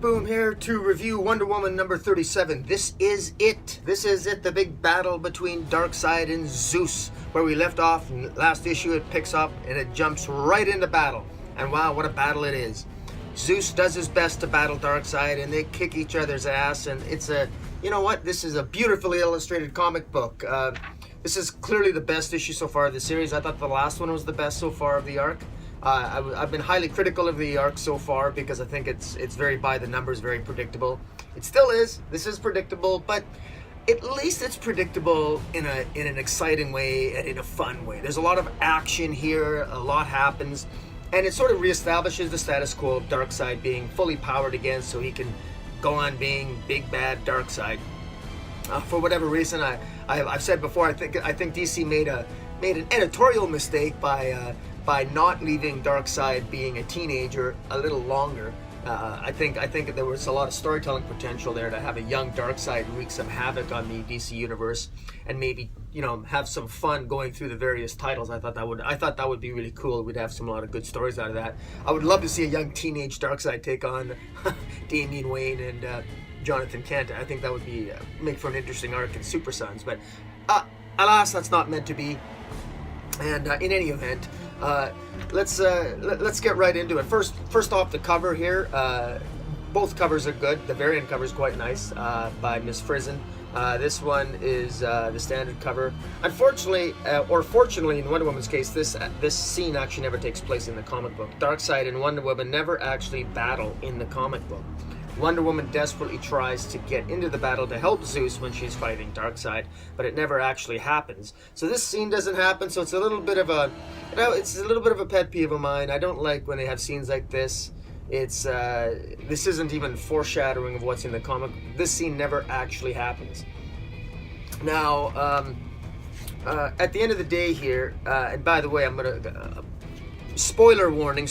Boom here to review Wonder Woman number 37. This is it. This is it, the big battle between Darkseid and Zeus. Where we left off in last issue, it picks up and it jumps right into battle. And wow, what a battle it is. Zeus does his best to battle Darkseid and they kick each other's ass. And it's a, you know what, this is a beautifully illustrated comic book. This is clearly the best issue so far of the series. I thought the last one was the best so far of the arc. I've been highly critical of the arc so far because I think it's very by the numbers, very predictable. It still is. This is predictable, but at least it's predictable in an exciting way and in a fun way. There's a lot of action here. A lot happens, and it sort of reestablishes the status quo of Darkseid being fully powered again, so he can go on being big bad Darkseid. For whatever reason, I've said before, I think DC made an editorial mistake by not leaving Darkseid being a teenager a little longer. I think there was a lot of storytelling potential there to have a young Darkseid wreak some havoc on the DC universe, and maybe, you know, have some fun going through the various titles. I thought that would be really cool. We'd have a lot of good stories out of that. I would love to see a young teenage Darkseid take on Damian Wayne and Jonathan Kent. I think that would be make for an interesting arc in Super Sons. But alas, that's not meant to be. And in any event, let's get right into it. First off, the cover here. Both covers are good. The variant cover is quite nice by Miss Frizen. This one is the standard cover. Unfortunately, or fortunately, in Wonder Woman's case, this scene actually never takes place in the comic book. Darkseid and Wonder Woman never actually battle in the comic book. Wonder Woman desperately tries to get into the battle to help Zeus when she's fighting Darkseid, but it never actually happens. So this scene doesn't happen. So it's a little bit of a, pet peeve of mine. I don't like when they have scenes like this. It's this isn't even foreshadowing of what's in the comic. This scene never actually happens. Now, at the end of the day here, and by the way, I'm gonna. Spoiler warning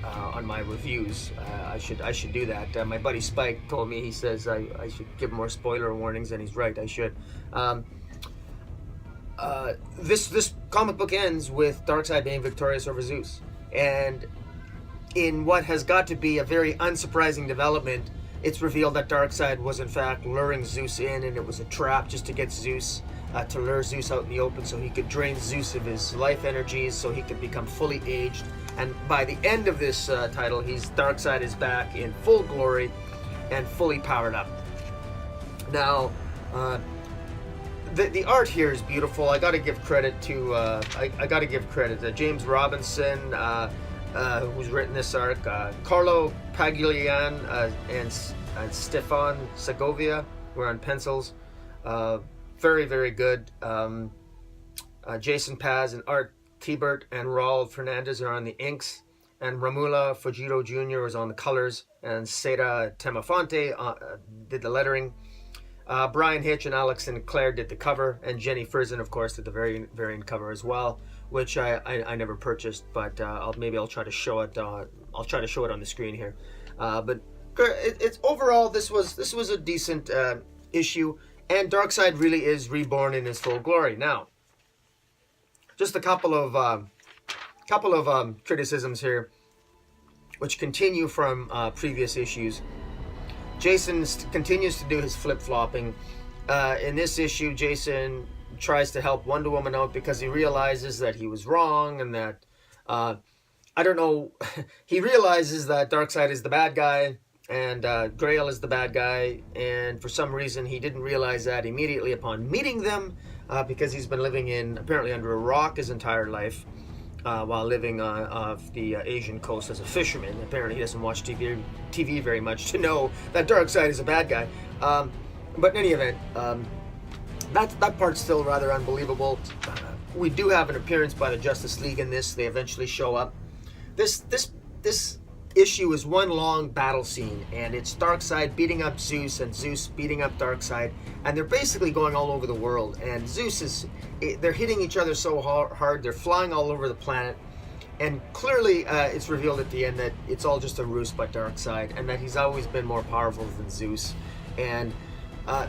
on my reviews. I should do that. My buddy Spike told me, he says I should give more spoiler warnings, and he's right, I should. This comic book ends with Darkseid being victorious over Zeus, and in what has got to be a very unsurprising development, it's revealed that Darkseid was in fact luring Zeus in, and it was a trap just to get Zeus, to lure Zeus out in the open so he could drain Zeus of his life energies so he could become fully aged. And by the end of this title, Darkseid is back in full glory and fully powered up. Now, the art here is beautiful. I got to give credit to James Robinson, who's written this arc, Carlo Paglian and Stefan Segovia were on pencils. Very, very good. Jason Paz and Art Thibert and Raul Fernandez are on the inks, and Ramula Fujito Jr. was on the colors, and Seda Temafonte did the lettering. Brian Hitch and Alex Sinclair did the cover, and Jenny Frizen, of course, did the variant cover as well, which I never purchased, but maybe I'll try to show it. I'll try to show it on the screen here. But it's overall, this was a decent issue. And Darkseid really is reborn in his full glory. Now, just a couple of criticisms here, which continue from previous issues. Jason continues to do his flip-flopping. In this issue, Jason tries to help Wonder Woman out because he realizes that he was wrong, and that I don't know. He realizes that Darkseid is the bad guy, and Grail is the bad guy, and for some reason he didn't realize that immediately upon meeting them, because he's been living apparently under a rock his entire life, while living off the Asian coast as a fisherman. Apparently he doesn't watch TV very much to know that Darkseid is a bad guy. But in any event, that part's still rather unbelievable. We do have an appearance by the Justice League in this. They eventually show up. This issue is one long battle scene, and it's Darkseid beating up Zeus and Zeus beating up Darkseid, and they're basically going all over the world, and they're hitting each other so hard, they're flying all over the planet, and clearly it's revealed at the end that it's all just a ruse by Darkseid, and that he's always been more powerful than Zeus. And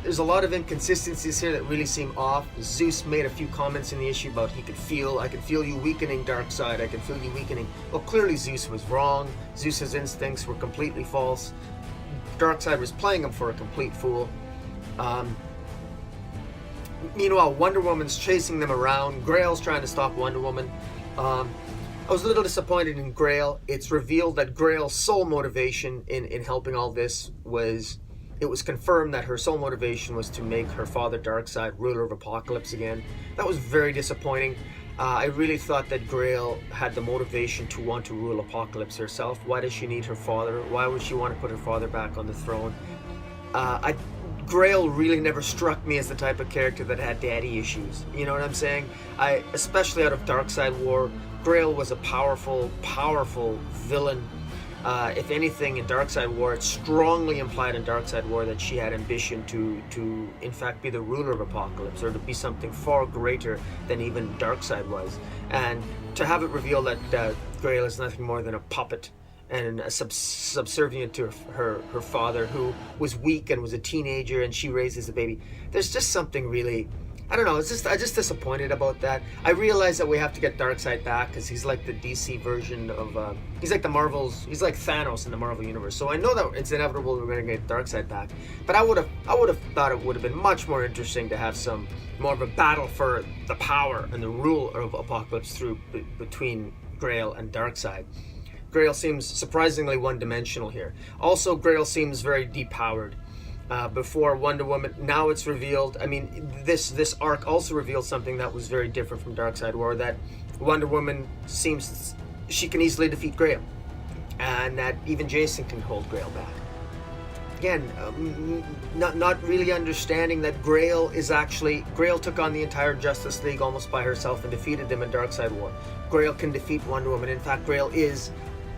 there's a lot of inconsistencies here that really seem off. Zeus made a few comments in the issue about I can feel you weakening, Darkseid, I can feel you weakening. Well, clearly Zeus was wrong. Zeus's instincts were completely false. Darkseid was playing him for a complete fool. Meanwhile, Wonder Woman's chasing them around. Grail's trying to stop Wonder Woman. I was a little disappointed in Grail. It's revealed that Grail's sole motivation in helping all this was, it was confirmed that her sole motivation was to make her father Darkseid ruler of Apocalypse again. That was very disappointing. I really thought that Grail had the motivation to want to rule Apocalypse herself. Why does she need her father? Why would she want to put her father back on the throne? Grail really never struck me as the type of character that had daddy issues. You know what I'm saying? Especially out of Darkseid War, Grail was a powerful villain. If anything, in Darkseid War, it's strongly implied in Darkseid War that she had ambition to in fact be the ruler of Apocalypse, or to be something far greater than even Darkseid was. And to have it revealed that Grail is nothing more than a puppet and subservient to her father, who was weak and was a teenager, and she raises a baby. There's just something really, I don't know, I'm just disappointed about that. I realize that we have to get Darkseid back, because he's like the DC version of, he's like the Marvels, he's like Thanos in the Marvel Universe. So I know that it's inevitable we're going to get Darkseid back. But I would have thought it would have been much more interesting to have some more of a battle for the power and the rule of Apocalypse between Grail and Darkseid. Grail seems surprisingly one-dimensional here. Also, Grail seems very depowered. Before Wonder Woman, now it's revealed, I mean, this arc also revealed something that was very different from Darkseid War, that Wonder Woman seems she can easily defeat Grail, and that even Jason can hold Grail back. Again, not really understanding that Grail took on the entire Justice League almost by herself and defeated them in Darkseid War. Grail can defeat Wonder Woman. In fact, Grail is,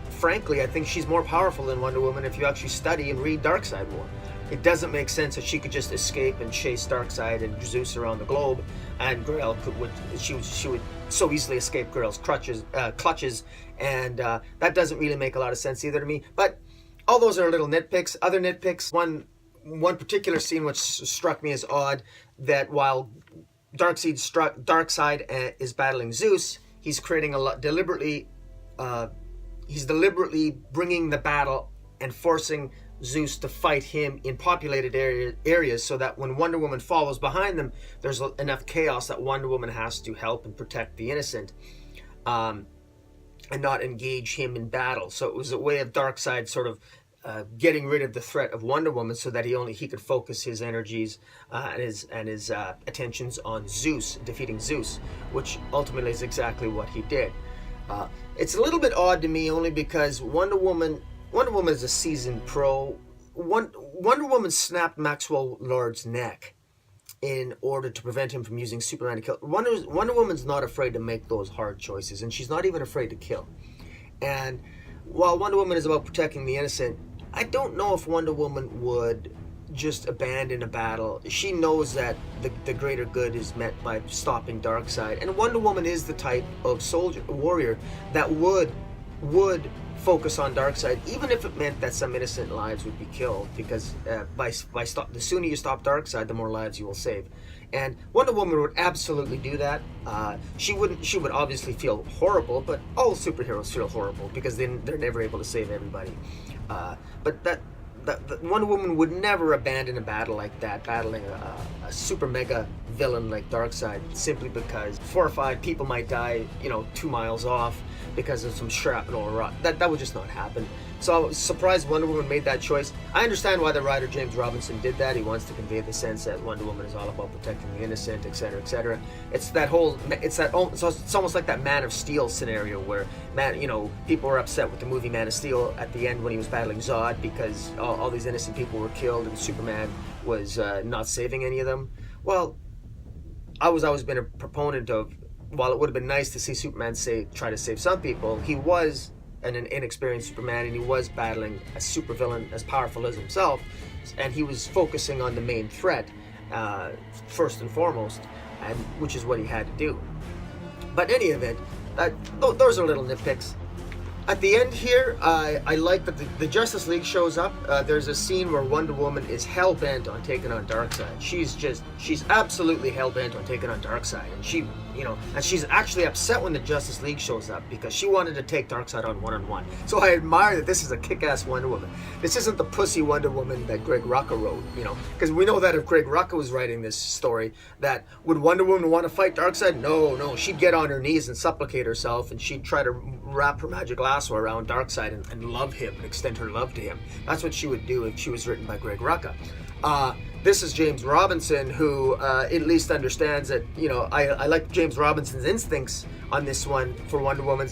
frankly, I think she's more powerful than Wonder Woman if you actually study and read Darkseid War. It doesn't make sense that she could just escape and chase Darkseid and Zeus around the globe, and Grail would so easily escape Grail's clutches, and that doesn't really make a lot of sense either to me. But all those are little nitpicks. Other nitpicks, one particular scene which struck me as odd, that while Darkseid is battling Zeus, he's creating deliberately bringing the battle and forcing Zeus to fight him in populated areas, so that when Wonder Woman follows behind them, there's enough chaos that Wonder Woman has to help and protect the innocent, and not engage him in battle. So it was a way of Darkseid sort of getting rid of the threat of Wonder Woman, so that he could focus his energies and his attentions on Zeus, defeating Zeus, which ultimately is exactly what he did. It's a little bit odd to me, only because Wonder Woman is a seasoned pro. Wonder Woman snapped Maxwell Lord's neck in order to prevent him from using Superman to kill. Wonder Woman's not afraid to make those hard choices, and she's not even afraid to kill. And while Wonder Woman is about protecting the innocent, I don't know if Wonder Woman would just abandon a battle. She knows that the greater good is met by stopping Darkseid, and Wonder Woman is the type of warrior that would focus on Darkseid, even if it meant that some innocent lives would be killed, because the sooner you stop Darkseid, the more lives you will save. And Wonder Woman would absolutely do that. She would obviously feel horrible, but all superheroes feel horrible because they're never able to save everybody. But that Wonder Woman would never abandon a battle like that, battling a super mega villain like Darkseid, simply because 4 or 5 people might die, 2 miles off because of some shrapnel or rock. That would just not happen. So I was surprised Wonder Woman made that choice. I understand why the writer James Robinson did that. He wants to convey the sense that Wonder Woman is all about protecting the innocent, etc., etc. It's almost like that Man of Steel scenario where people were upset with the movie Man of Steel at the end when he was battling Zod because all these innocent people were killed and Superman was not saving any of them. Well, I was always been a proponent of, while it would have been nice to see Superman try to save some people, he was an inexperienced Superman, and he was battling a supervillain as powerful as himself, and he was focusing on the main threat first and foremost, and which is what he had to do. But in any event, those are little nitpicks. At the end here, I like that the Justice League shows up. There's a scene where Wonder Woman is hell-bent on taking on Darkseid. She's absolutely hell-bent on taking on Darkseid, and and she's actually upset when the Justice League shows up because she wanted to take Darkseid on one-on-one. So I admire that this is a kick-ass Wonder Woman. This isn't the pussy Wonder Woman that Greg Rucka wrote, because we know that if Greg Rucka was writing this story, that would Wonder Woman want to fight Darkseid? No, she'd get on her knees and supplicate herself, and she'd try to wrap her magic lasso around Darkseid and love him and extend her love to him. That's what she would do if she was written by Greg Rucka. This is James Robinson, who at least understands that, I like James Robinson's instincts on this one for Wonder Woman.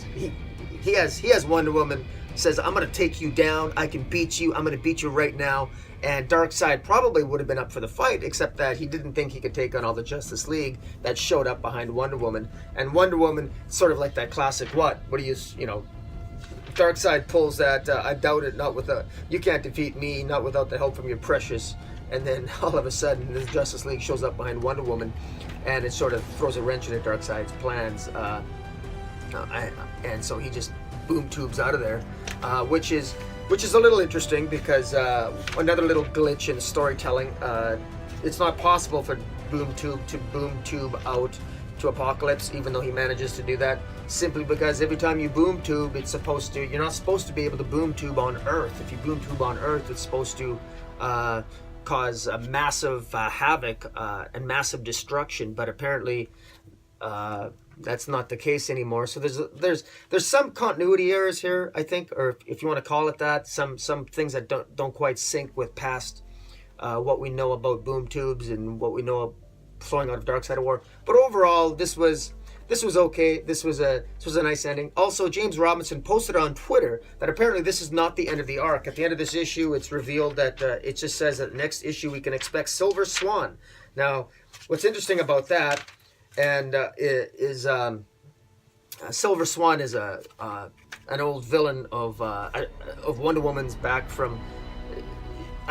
He has Wonder Woman says, I'm going to take you down, I can beat you, I'm going to beat you right now. And Darkseid probably would have been up for the fight, except that he didn't think he could take on all the Justice League that showed up behind Wonder Woman. And Wonder Woman, sort of like that classic, what do you, Darkseid pulls that, I doubt it, you can't defeat me, not without the help from your precious. And then all of a sudden, the Justice League shows up behind Wonder Woman, and it sort of throws a wrench into Darkseid's plans. And so he just boom tubes out of there, which is a little interesting because another little glitch in storytelling. It's not possible for boom tube out to Apocalypse, even though he manages to do that, simply because every time you boom tube, you're not supposed to be able to boom tube on Earth. If you boom tube on Earth, it's supposed to cause a massive havoc and massive destruction, but apparently that's not the case anymore. So there's some continuity errors here, I think, or if you want to call it that, some things that don't quite sync with past what we know about boom tubes and what we know of flowing out of Darkseid of War. But overall, this was okay. This was a nice ending. Also, James Robinson posted on Twitter that apparently this is not the end of the arc. At the end of this issue, it's revealed that it just says that next issue we can expect Silver Swan. Now, what's interesting about that is Silver Swan is an old villain of Wonder Woman's back from.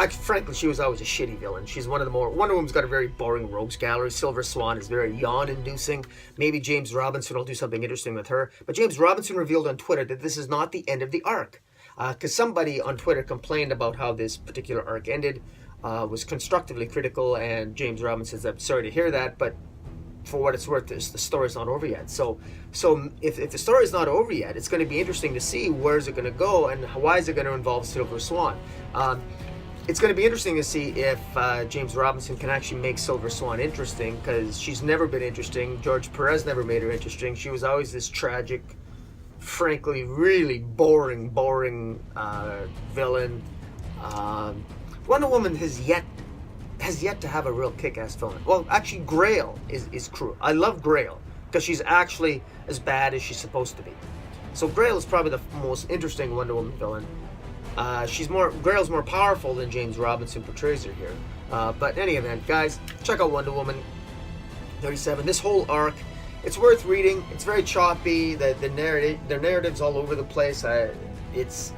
Frankly, she was always a shitty villain. She's one of the more... Wonder Woman's got a very boring rogues gallery. Silver Swan is very yawn-inducing. Maybe James Robinson will do something interesting with her. But James Robinson revealed on Twitter that this is not the end of the arc. Because somebody on Twitter complained about how this particular arc ended, was constructively critical, and James Robinson says, I'm sorry to hear that, but for what it's worth, the story's not over yet. So if the story's not over yet, it's going to be interesting to see where's it going to go and why is it going to involve Silver Swan. It's going to be interesting to see if James Robinson can actually make Silver Swan interesting, because she's never been interesting. George Perez never made her interesting. She was always this tragic, frankly, really boring villain. Wonder Woman has yet to have a real kick-ass villain. Well, actually, Grail is cruel. I love Grail because she's actually as bad as she's supposed to be. So Grail is probably the most interesting Wonder Woman villain. Grail's more powerful than James Robinson portrays her here. But in any event, guys, check out Wonder Woman 37. This whole arc, it's worth reading. It's very choppy. The narrative's all over the place. It's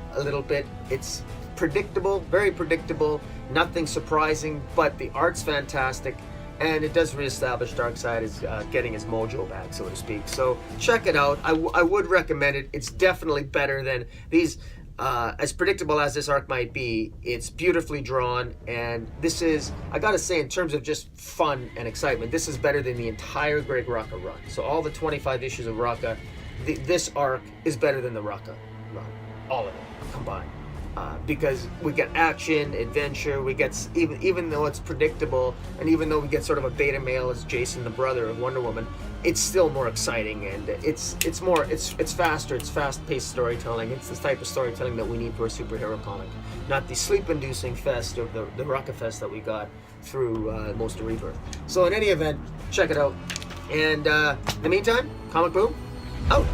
predictable, very predictable. Nothing surprising, but the art's fantastic. And it does reestablish Darkseid as getting his mojo back, so to speak. So check it out. I would recommend it. It's definitely better than these. As predictable as this arc might be, it's beautifully drawn, and this is, I gotta say, in terms of just fun and excitement, this is better than the entire Greg Rucka run. So all the 25 issues of Rucka, this arc is better than the Rucka run, all of it combined. Because we get action, adventure, we get, even though it's predictable, and even though we get sort of a beta male as Jason, the brother of Wonder Woman, it's still more exciting, and it's faster, it's fast-paced storytelling. It's the type of storytelling that we need for a superhero comic, not the sleep-inducing fest of the Rucka fest that we got through most of Rebirth. So in any event, check it out. And in the meantime, Comic Boom, out.